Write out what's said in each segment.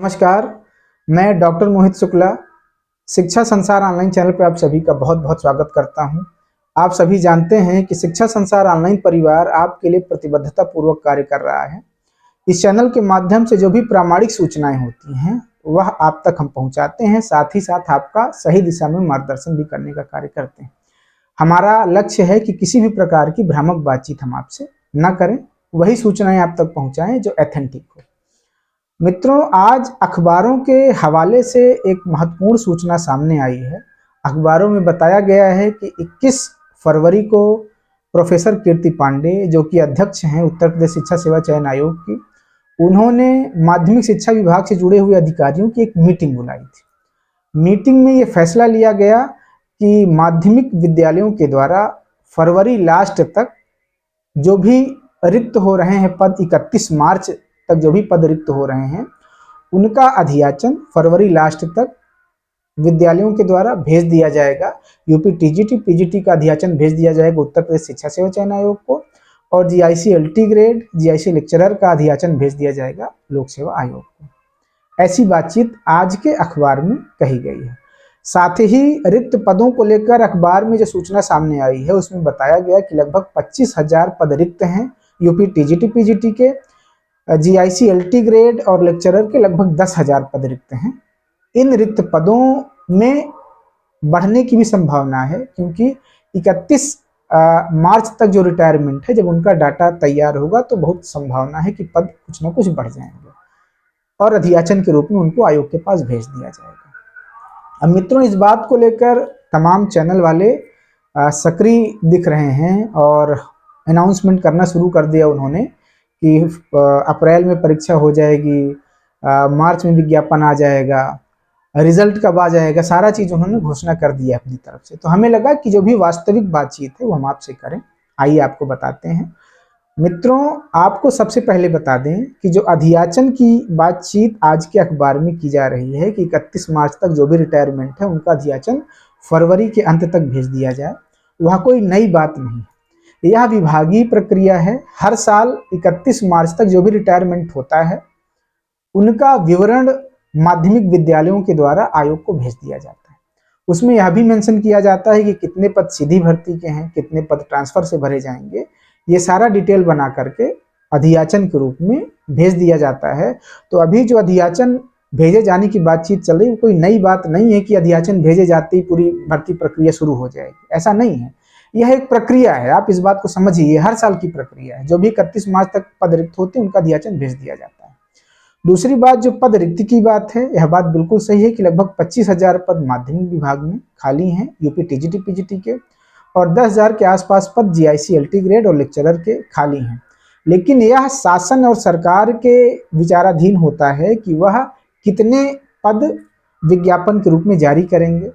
नमस्कार, मैं डॉक्टर मोहित शुक्ला शिक्षा संसार ऑनलाइन चैनल पर आप सभी का बहुत बहुत स्वागत करता हूं। आप सभी जानते हैं कि शिक्षा संसार ऑनलाइन परिवार आपके लिए प्रतिबद्धता पूर्वक कार्य कर रहा है। इस चैनल के माध्यम से जो भी प्रामाणिक सूचनाएं होती हैं वह आप तक हम पहुंचाते हैं, साथ ही साथ आपका सही दिशा में मार्गदर्शन भी करने का कार्य करते हैं। हमारा लक्ष्य है कि किसी भी प्रकार की भ्रामक बातचीत हम आपसे न करें, वही सूचनाएं आप तक पहुंचाएं जो एथेंटिक हो। मित्रों, आज अखबारों के हवाले से एक महत्वपूर्ण सूचना सामने आई है। अखबारों में बताया गया है कि 21 फरवरी को प्रोफेसर कीर्ति पांडे, जो कि अध्यक्ष हैं उत्तर प्रदेश शिक्षा सेवा चयन आयोग की, उन्होंने माध्यमिक शिक्षा विभाग से जुड़े हुए अधिकारियों की एक मीटिंग बुलाई थी। मीटिंग में ये फैसला लिया गया कि माध्यमिक विद्यालयों के द्वारा फरवरी लास्ट तक जो भी रिक्त हो रहे हैं पद, 31 मार्च तक जो भी पद रिक्त हो रहे हैं, उनका अधियाचन फरवरी लास्ट तक विद्यालयों के द्वारा भेज दिया जाएगा। यूपी टीजीटी पीजीटी का अधियाचन भेज दिया जाएगा उत्तर प्रदेश शिक्षा सेवा चयन आयोग को, और GIC LT grade, GIC lecturer का अधियाचन भेज दिया जाएगा लोक सेवा आयोग को। ऐसी बातचीत आज के अखबार में कही गई है। साथ ही रिक्त पदों को लेकर अखबार में जो सूचना सामने आई है उसमें बताया गया कि लगभग 25,000 पद रिक्त हैं यूपी टीजीटी पीजीटी के, जीआईसी एलटी ग्रेड और लेक्चरर के लगभग 10,000 पद रिक्त हैं। इन रिक्त पदों में बढ़ने की भी संभावना है, क्योंकि 31 मार्च तक जो रिटायरमेंट है, जब उनका डाटा तैयार होगा तो बहुत संभावना है कि पद कुछ ना कुछ बढ़ जाएंगे और अधियाचन के रूप में उनको आयोग के पास भेज दिया जाएगा। अब मित्रों, इस बात को लेकर तमाम चैनल वाले सक्रिय दिख रहे हैं और अनाउंसमेंट करना शुरू कर दिया उन्होंने कि अप्रैल में परीक्षा हो जाएगी, मार्च में विज्ञापन आ जाएगा, रिजल्ट कब आ जाएगा, सारा चीज़ उन्होंने घोषणा कर दिया अपनी तरफ से। तो हमें लगा कि जो भी वास्तविक बातचीत है वो हम आपसे करें। आइए आपको बताते हैं। मित्रों, आपको सबसे पहले बता दें कि जो अधियाचन की बातचीत आज के अखबार में की जा रही है कि 31 मार्च तक जो भी रिटायरमेंट है उनका अधियाचन फरवरी के अंत तक भेज दिया जाए, वह कोई नई बात नहीं है। यह विभागीय प्रक्रिया है। हर साल 31 मार्च तक जो भी रिटायरमेंट होता है उनका विवरण माध्यमिक विद्यालयों के द्वारा आयोग को भेज दिया जाता है। उसमें यह भी मेंशन किया जाता है कि कितने पद सीधी भर्ती के हैं, कितने पद ट्रांसफर से भरे जाएंगे। ये सारा डिटेल बना करके अधियाचन के रूप में भेज दिया जाता है। तो अभी जो अधियाचन भेजे जाने की बातचीत चल रही है, कोई नई बात नहीं है कि अधियाचन भेजे जाते ही पूरी भर्ती प्रक्रिया शुरू हो जाएगी, ऐसा नहीं है। यह एक प्रक्रिया है, आप इस बात को समझिए, हर साल की प्रक्रिया है। जो भी 31 मार्च तक पद रिक्त होते हैं उनका अधियाचन भेज दिया जाता है। दूसरी बात, जो पद रिक्त की बात है, यह बात बिल्कुल सही है कि लगभग 25,000 पद माध्यमिक विभाग में खाली हैं यूपी टीजीटी पीजीटी के, और 10,000 के आसपास पद जीआईसी एलटी ग्रेड और लेक्चरर के खाली हैं। लेकिन यह शासन और सरकार के विचाराधीन होता है कि वह कितने पद विज्ञापन के रूप में जारी करेंगे।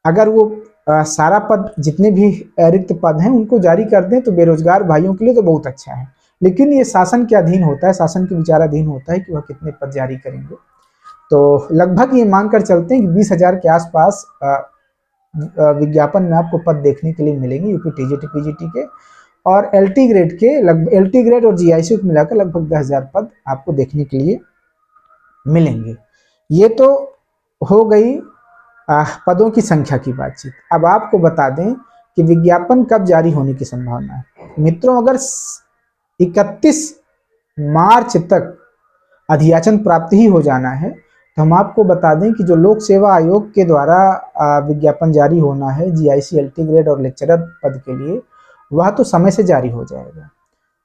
अगर वो सारा पद, जितने भी रिक्त पद हैं उनको जारी कर दें तो बेरोजगार भाइयों के लिए तो बहुत अच्छा है। लेकिन ये शासन के अधीन होता है, शासन के विचाराधीन होता है कि वह कितने पद जारी करेंगे। तो लगभग ये मानकर चलते हैं कि 20,000 के आसपास विज्ञापन में आपको पद देखने के लिए मिलेंगे यूपी टीजीटी पीजीटी के, और एलटी ग्रेड के लगभग, एलटी ग्रेड और जीआईसी को मिलाकर लगभग 10,000 पद आपको देखने के लिए मिलेंगे। ये तो हो गई पदों की संख्या की बातचीत। अब आपको बता दें कि विज्ञापन कब जारी होने की संभावना है। मित्रों, अगर 31 मार्च तक अधियाचन प्राप्त ही हो जाना है तो हम आपको बता दें कि जो लोक सेवा आयोग के द्वारा विज्ञापन जारी होना है जीआईसी एलटी ग्रेड और लेक्चरर पद के लिए, वह तो समय से जारी हो जाएगा।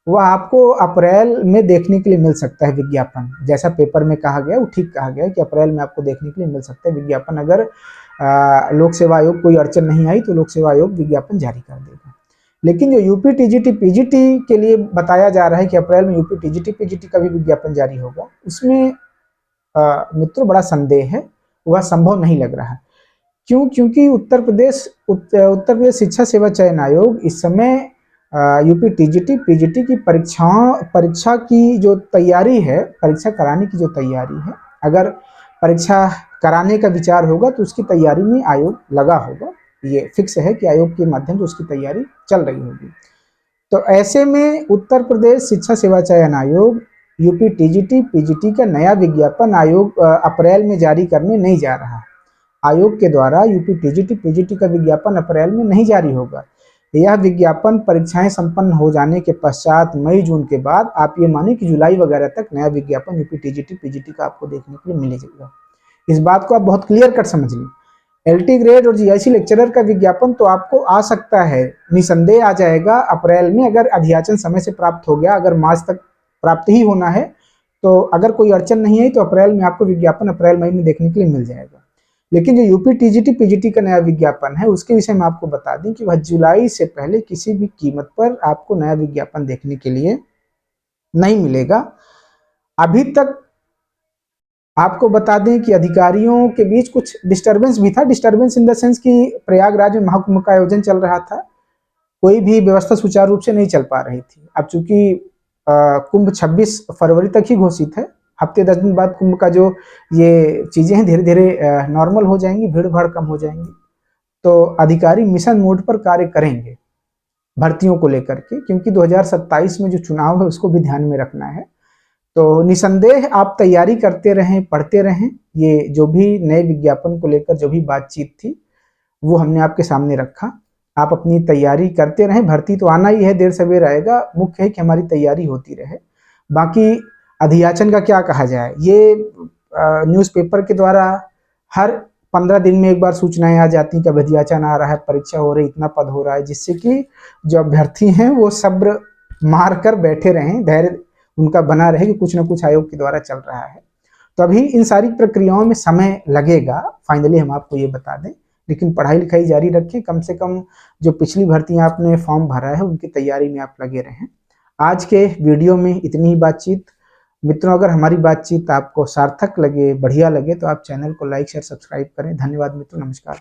वह आपको अप्रैल में देखने के लिए मिल सकता है विज्ञापन। जैसा पेपर में कहा गया वो ठीक कहा गया कि अप्रैल में आपको देखने के लिए मिल सकता है विज्ञापन। अगर लोक सेवा आयोग कोई अड़चन नहीं आई तो लोक सेवा आयोग विज्ञापन जारी कर देगा। लेकिन जो यूपी टीजीटी पीजीटी के लिए बताया जा रहा है कि अप्रैल में यूपी टीजीटी पीजीटी का भी विज्ञापन जारी होगा, उसमें मित्रों बड़ा संदेह है, वह संभव नहीं लग रहा है। क्यों? क्योंकि उत्तर प्रदेश शिक्षा सेवा चयन आयोग इस समय यूपी टीजीटी पीजीटी की परीक्षा की जो तैयारी है, परीक्षा कराने की जो तैयारी है, अगर परीक्षा कराने का विचार होगा तो उसकी तैयारी में आयोग लगा होगा। ये फिक्स है कि आयोग के माध्यम से उसकी तैयारी चल रही होगी। तो ऐसे में उत्तर प्रदेश शिक्षा सेवा चयन आयोग यूपी टीजीटी पीजीटी का नया विज्ञापन आयोग अप्रैल में जारी करने नहीं जा रहा। आयोग के द्वारा यूपी टीजीटी पीजीटी का विज्ञापन अप्रैल में नहीं जारी होगा। यह विज्ञापन परीक्षाएं संपन्न हो जाने के पश्चात मई जून के बाद आप ये माने कि जुलाई वगैरह तक नया विज्ञापन यूपी टीजीटी पीजीटी का आपको देखने के लिए मिलेगा। इस बात को आप बहुत क्लियर कट समझ लें। एलटी ग्रेड और जीआईसी लेक्चरर का विज्ञापन तो आपको आ सकता है, निसंदेह आ जाएगा अप्रैल में, अगर अधियाचन समय से प्राप्त हो गया। अगर मार्च तक प्राप्त ही होना है तो अगर कोई अड़चन नहीं है तो अप्रैल में आपको विज्ञापन अप्रैल मई में देखने के लिए मिल जाएगा। लेकिन जो यूपी टीजीटी पीजीटी का नया विज्ञापन है उसके विषय में आपको बता दें कि वह जुलाई से पहले किसी भी कीमत पर आपको नया विज्ञापन देखने के लिए नहीं मिलेगा। अभी तक आपको बता दें कि अधिकारियों के बीच कुछ डिस्टरबेंस भी था। डिस्टरबेंस इन द सेंस कि प्रयागराज में महाकुंभ का आयोजन चल रहा था, कोई भी व्यवस्था सुचारू रूप से नहीं चल पा रही थी। अब चूंकि कुंभ 26 फरवरी तक ही घोषित है, हफ्ते 10 दिन बाद कुंभ का जो ये चीजें हैं धीरे धीरे नॉर्मल हो जाएंगी, भीड़ भाड़ कम हो जाएंगी। तो अधिकारी मिशन मोड पर कार्य करेंगे भर्तियों को लेकर के, क्योंकि 2027 में जो चुनाव है उसको भी ध्यान में रखना है। तो निसंदेह आप तैयारी करते रहें, पढ़ते रहें। ये जो भी नए विज्ञापन को लेकर जो भी बातचीत थी वो हमने आपके सामने रखा। आप अपनी तैयारी करते रहें, भर्ती तो आना ही है, देर सवेर आएगा, मुख्य है कि हमारी तैयारी होती रहे। बाकी अधियाचन का क्या कहा जाए, ये न्यूज़पेपर के द्वारा हर 15 दिन में एक बार सूचनाएं आ जाती कि अब अधियाचन आ रहा है, परीक्षा हो रही, इतना पद हो रहा है, जिससे कि जो अभ्यर्थी हैं वो सब्र मार कर बैठे रहें, धैर्य उनका बना रहे कि कुछ ना कुछ आयोग के द्वारा चल रहा है। तो अभी इन सारी प्रक्रियाओं में समय लगेगा, फाइनली हम आपको ये बता दें। लेकिन पढ़ाई लिखाई जारी रखें, कम से कम जो पिछली भर्तियां आपने फॉर्म भरा है उनकी तैयारी में आप लगे रहें। आज के वीडियो में इतनी ही बातचीत। मित्रों, अगर हमारी बातचीत आपको सार्थक लगे, बढ़िया लगे, तो आप चैनल को लाइक शेयर सब्सक्राइब करें। धन्यवाद मित्रों, नमस्कार।